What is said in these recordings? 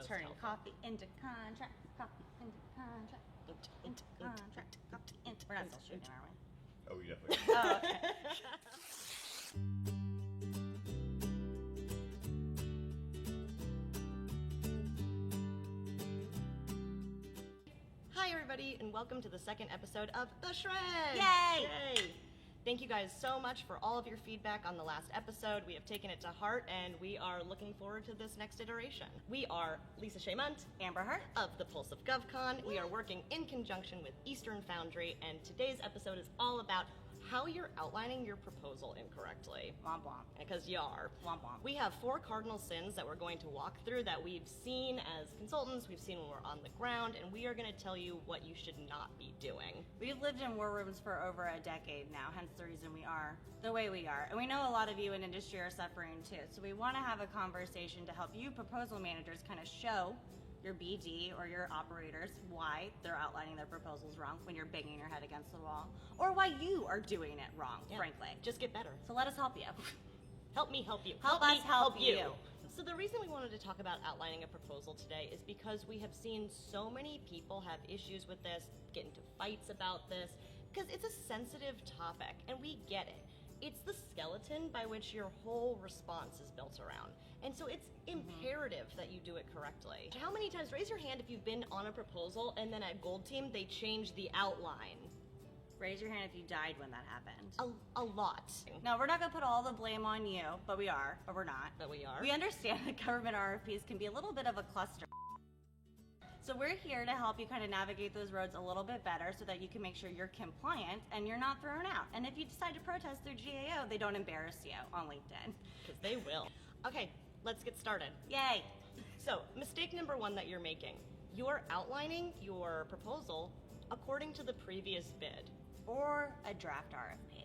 turning helpful. coffee into contract, coffee into contract, into contract, coffee into... We're not still shooting, are we? Oh, we definitely. Oh, okay. Hi, everybody, and welcome to the second episode of The Shred! Yay! Yay! Thank you guys so much for all of your feedback on the last episode. We have taken it to heart, and we are looking forward to this next iteration. We are Lisa Shea Mundt, Amber Hart. of the Pulse of GovCon. We are working in conjunction with Eastern Foundry, and today's episode is all about how you're outlining your proposal incorrectly. Womp womp. Because you are. Womp womp. We have 4 cardinal sins that we're going to walk through that we've seen as consultants, we've seen when we're on the ground, and we are going to tell you what you should not be doing. We've lived in war rooms for over a decade now, hence the reason we are the way we are. And we know a lot of you in industry are suffering too. So we want to have a conversation to help you proposal managers kind of show your BD or your operators why they're outlining their proposals wrong when you're banging your head against the wall, or why you are doing it wrong, Yeah. frankly. Just get better. So let us help you. Help me help you. Help me us help you. So the reason we wanted to talk about outlining a proposal today is because we have seen so many people have issues with this, get into fights about this, because it's a sensitive topic, and we get it. It's the skeleton by which your whole response is built around. And so it's imperative that you do it correctly. How many times, raise your hand if you've been on a proposal and then at Gold Team they changed the outline? Raise your hand if you died when that happened. A lot. No, we're not going to put all the blame on you, but we are, but we're not. But we are. We understand that government RFPs can be a little bit of a cluster. So we're here to help you kind of navigate those roads a little bit better so that you can make sure you're compliant and you're not thrown out. And if you decide to protest through GAO, they don't embarrass you on LinkedIn. Because they will. Okay, let's get started. Yay! So, mistake number 1 that you're making. You're outlining your proposal according to the previous bid. Or a draft RFP.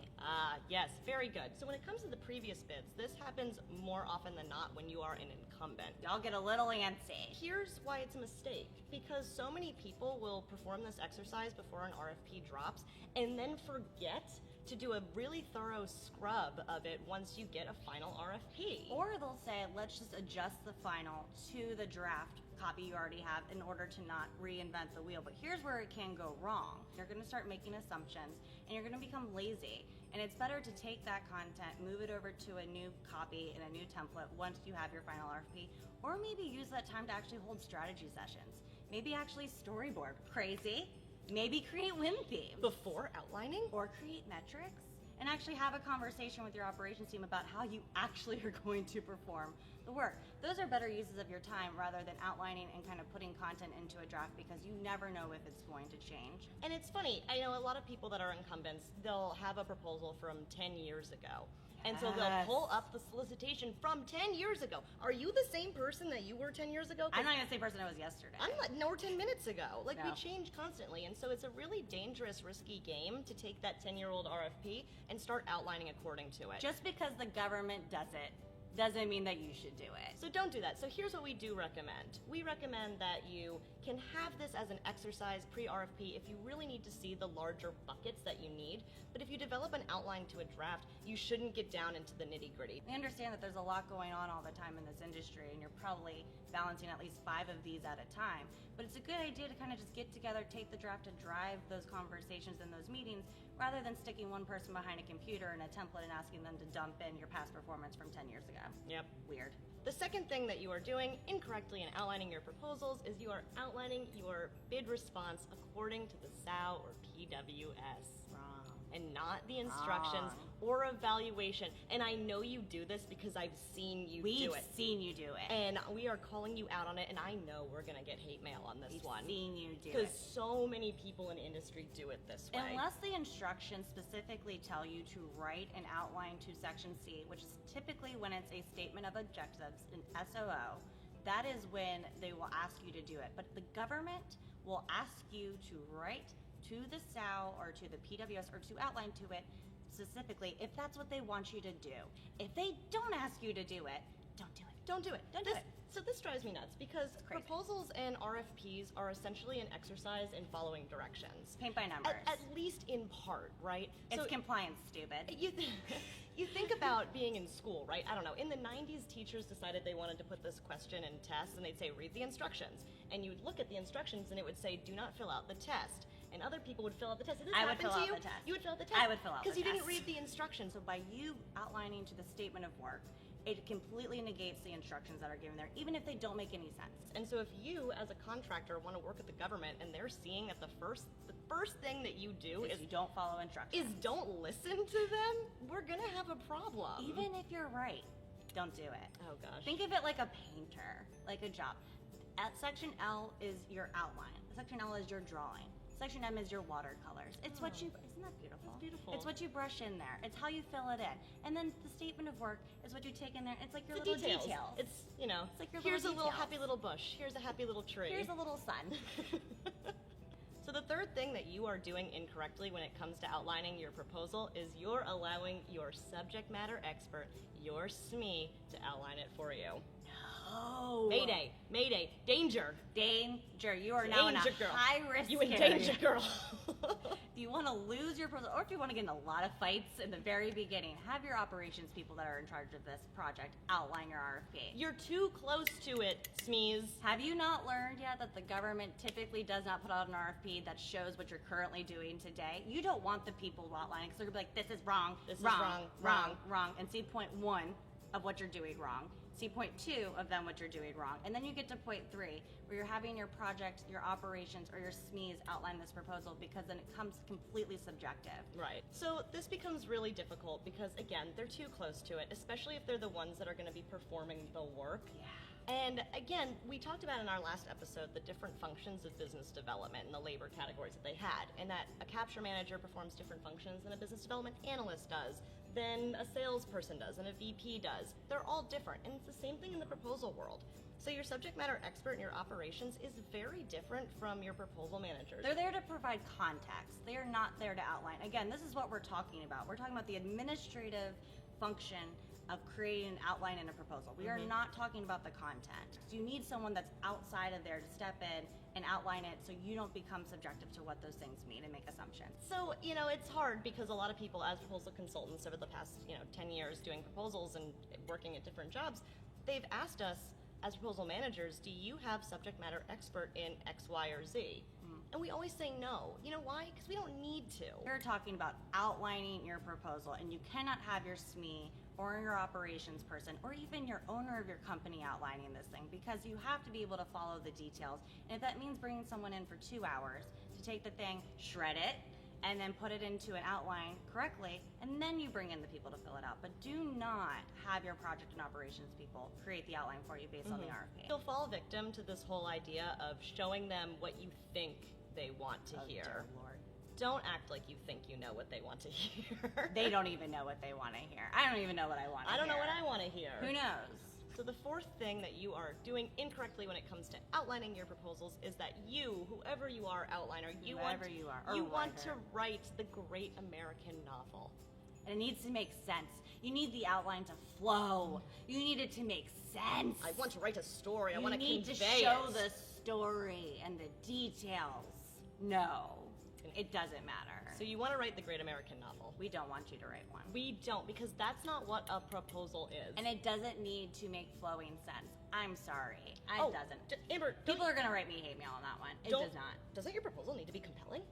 Yes, very good. So when it comes to the previous bids, this happens more often than not when you are an incumbent. Y'all get a little antsy. Here's why it's a mistake. Because so many people will perform this exercise before an RFP drops and then forget to do a really thorough scrub of it once you get a final RFP. Or they'll say, let's just adjust the final to the draft copy you already have in order to not reinvent the wheel. But here's where it can go wrong. You're going to start making assumptions and you're going to become lazy. And it's better to take that content, move it over to a new copy and a new template once you have your final RFP, or maybe use that time to actually hold strategy sessions. Maybe actually storyboard. Crazy. Maybe create win themes. Before outlining? Or create metrics. And actually have a conversation with your operations team about how you actually are going to perform the work. Those are better uses of your time rather than outlining and kind of putting content into a draft because you never know if it's going to change. And it's funny, I know a lot of people that are incumbents, they'll have a proposal from 10 years ago. And so they'll Yes. pull up the solicitation from 10 years ago. Are you the same person that you were 10 years ago? 'Cause I'm not even the same person I was yesterday. I'm not, nor 10 minutes ago. Like, we No. change constantly. And so it's a really dangerous, risky game to take that 10-year-old RFP and start outlining according to it. Just because the government does it doesn't mean that you should do it. So don't do that. So here's what we do recommend. We recommend that you can have this as an exercise pre-RFP if you really need to see the larger buckets that you need. But if you develop an outline to a draft, you shouldn't get down into the nitty-gritty. We understand that there's a lot going on all the time in this industry and you're probably balancing at least 5 of these at a time. But it's a good idea to kind of just get together, take the draft to drive those conversations and those meetings rather than sticking one person behind a computer and a template and asking them to dump in your past performance from 10 years ago. Yep. Weird. The second thing that you are doing incorrectly in outlining your proposals is you are outlining your bid response according to the SAO or PWS. Wrong. And not the instructions or evaluation. And I know you do this because I've seen you do We've it. seen you do it. And we are calling you out on it, and I know we're gonna get hate mail on this We've one. seen you do Because it. so many people in industry do it this way. Unless the instructions specifically tell you to write an outline to Section C, which is typically when it's a statement of objectives, an SOO, that is when they will ask you to do it. But the government will ask you to write to the SAO or to the PWS or to outline to it specifically if that's what they want you to do. If they don't ask you to do it, don't do it. Don't do it. Don't do it. So this drives me nuts because crazy. proposals and RFPs are essentially an exercise in following directions. Paint by numbers. At least in part, right? It's So compliance, stupid. you think about being in school, right? I don't know. In the 90s, teachers decided they wanted to put this question in tests, and they'd say, read the instructions. And you'd look at the instructions, and it would say, do not fill out the test. And other people would fill out the test. Did this I would happen fill to out you? the test. You would fill out the test? I would fill out the test. Because you didn't read the instructions. So by you outlining to the statement of work, it completely negates the instructions that are given there, even if they don't make any sense. And so if you, as a contractor, want to work at the government, and they're seeing that the first thing that you do is you don't follow instructions. don't listen to them, we're gonna have a problem. Even if you're right, don't do it. Oh gosh. Think of it like a painter, like a job. At section L is your outline. Section L is your drawing. Section M is your watercolors. It's what you, isn't that beautiful? That's beautiful. It's what you brush in there. It's how you fill it in. And then the statement of work is what you take in there. It's like your The little details. details. It's, you know, It's like your here's a little little details. happy little bush. Here's a happy little tree. Here's a little sun. So the third thing that you are doing incorrectly when it comes to outlining your proposal is you're allowing your subject matter expert, your SME, to outline it for you. No. Mayday, mayday, danger. Danger. You are now in a Danger girl. high risk You in area. danger, girl. If you want to lose your proposal, or if you want to get in a lot of fights in the very beginning, have your operations people that are in charge of this project outline your RFP. You're too close to it, SMEs. Have you not learned yet that the government typically does not put out an RFP that shows what you're currently doing today? You don't want the people outlining because they're going to be like, this is wrong, This is wrong, wrong. wrong, and see point 1 of what you're doing wrong. See point 2 of them what you're doing wrong. And then you get to point 3 where you're having your project, your operations, or your SMEs outline this proposal because then it comes completely subjective. Right. So this becomes really difficult because, again, they're too close to it, especially if they're the ones that are going to be performing the work. Yeah. And again, we talked about in our last episode the different functions of business development and the labor categories that they had, and that a capture manager performs different functions than a business development analyst does, than a salesperson does, and a VP does. They're all different, and it's the same thing in the proposal world. So your subject matter expert in your operations is very different from your proposal managers. They're there to provide context. They are not there to outline. Again, this is what we're talking about. We're talking about the administrative function of creating an outline in a proposal. We are not talking about the content. You need someone that's outside of there to step in and outline it so you don't become subjective to what those things mean and make assumptions. So, you know, it's hard because a lot of people as proposal consultants over the past, 10 years doing proposals and working at different jobs, they've asked us as proposal managers, do you have subject matter expert in X, Y, or Z? And we always say no. You know why? Because we don't need to. We're talking about outlining your proposal, and you cannot have your SME or your operations person or even your owner of your company outlining this thing because you have to be able to follow the details. And if that means bringing someone in for 2 hours to take the thing, shred it, and then put it into an outline correctly, and then you bring in the people to fill it out. But do not have your project and operations people create the outline for you based on the RFP. You'll fall victim to this whole idea of showing them what you think they want to hear. Dear Lord. Don't act like you think you know what they want to hear. They don't even know what they want to hear. I don't even know what I want to hear. I don't know what I want to hear. Who knows? So the fourth thing that you are doing incorrectly when it comes to outlining your proposals is that you, whoever you are, outliner, you want to write the great American novel. And it needs to make sense. You need the outline to flow. You need it to make sense. I want to write a story. I want to You need to convey show it. the story and the details. No, it doesn't matter. So you want to write the great American novel. We don't want you to write one. We don't, because that's not what a proposal is. And it doesn't need to make flowing sense. I'm sorry. It doesn't. Amber, People are going to write me hate mail on that one. It does not. Doesn't your proposal need to be compelling?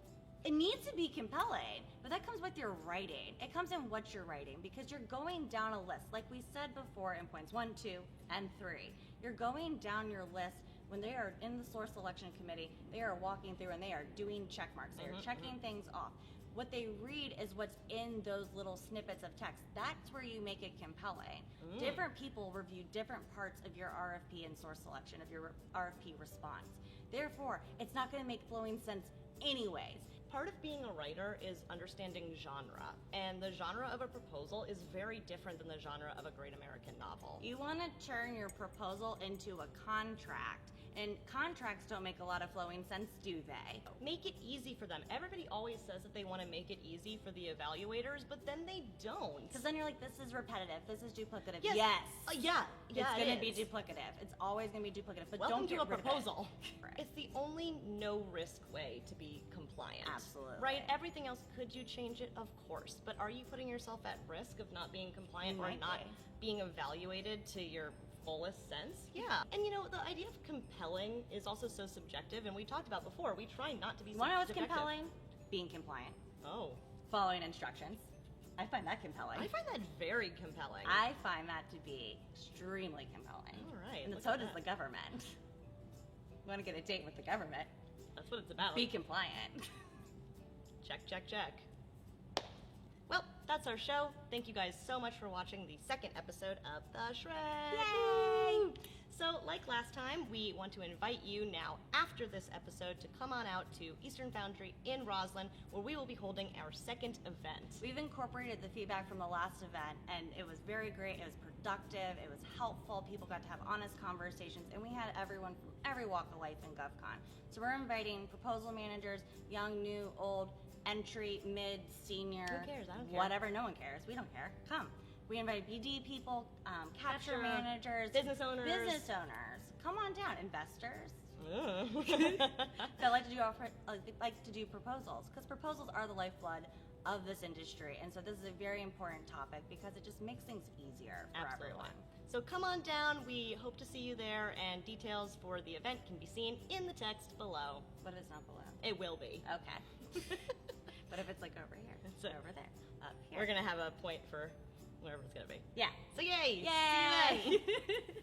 It needs to be compelling, but that comes with your writing. It comes in what you're writing because you're going down a list. Like we said before in points 1, 2, and 3. You're going down your list. When they are in the source selection committee, they are walking through and they are doing check marks. They are checking things off. What they read is what's in those little snippets of text. That's where you make it compelling. Different people review different parts of your RFP and source selection of your RFP response. Therefore, it's not going to make flowing sense anyways. Part of being a writer is understanding genre, and the genre of a proposal is very different than the genre of a great American novel. You want to turn your proposal into a contract And contracts don't make a lot of flowing sense, do they? Make it easy for them. Everybody always says that they want to make it easy for the evaluators, but then they don't. Because then you're like, this is repetitive, this is duplicative. Yes. Yes. Yeah, It's it going to be is. duplicative. It's always going to be duplicative, but Welcome don't get to a rid proposal. Of it. Right. It's the only no-risk way to be compliant. Absolutely. Right? Everything else, could you change it? Of course. But are you putting yourself at risk of not being compliant You or might not be. being evaluated to your fullest sense? Yeah. And you know, the idea of compelling is also so subjective, and we talked about before, we try not to be You want to know what's subjective. compelling? Being compliant. Oh. Following instructions. I find that compelling. I find that very compelling. I find that to be extremely compelling. All right, And look so at does that. the government. You want to get a date with the government? That's what it's about. Be compliant. Check, check, check. Well, that's our show. Thank you guys so much for watching the second episode of The Shred. Yay! Woo! So, like last time, we want to invite you now, after this episode, to come on out to Eastern Foundry in Roslyn, where we will be holding our second event. We've incorporated the feedback from the last event, and it was very great. It was productive. It was helpful. People got to have honest conversations, and we had everyone from every walk of life in GovCon. So we're inviting proposal managers, young, new, old, entry, mid, senior. Who cares? I don't care. Whatever. No one cares. We don't care. Come. We invite BD people, capture Capture, managers, business owners. Come on down, investors. Ugh. That like to do proposals, because proposals are the lifeblood of this industry, and so this is a very important topic because it just makes things easier for Absolutely. everyone. So come on down. We hope to see you there, and details for the event can be seen in the text below. But if it's not below. It will be. Okay. But if it's like over here, It's over there, up here. We're gonna have a point for wherever it's gonna be. Yeah. So yay! Yay! See you then.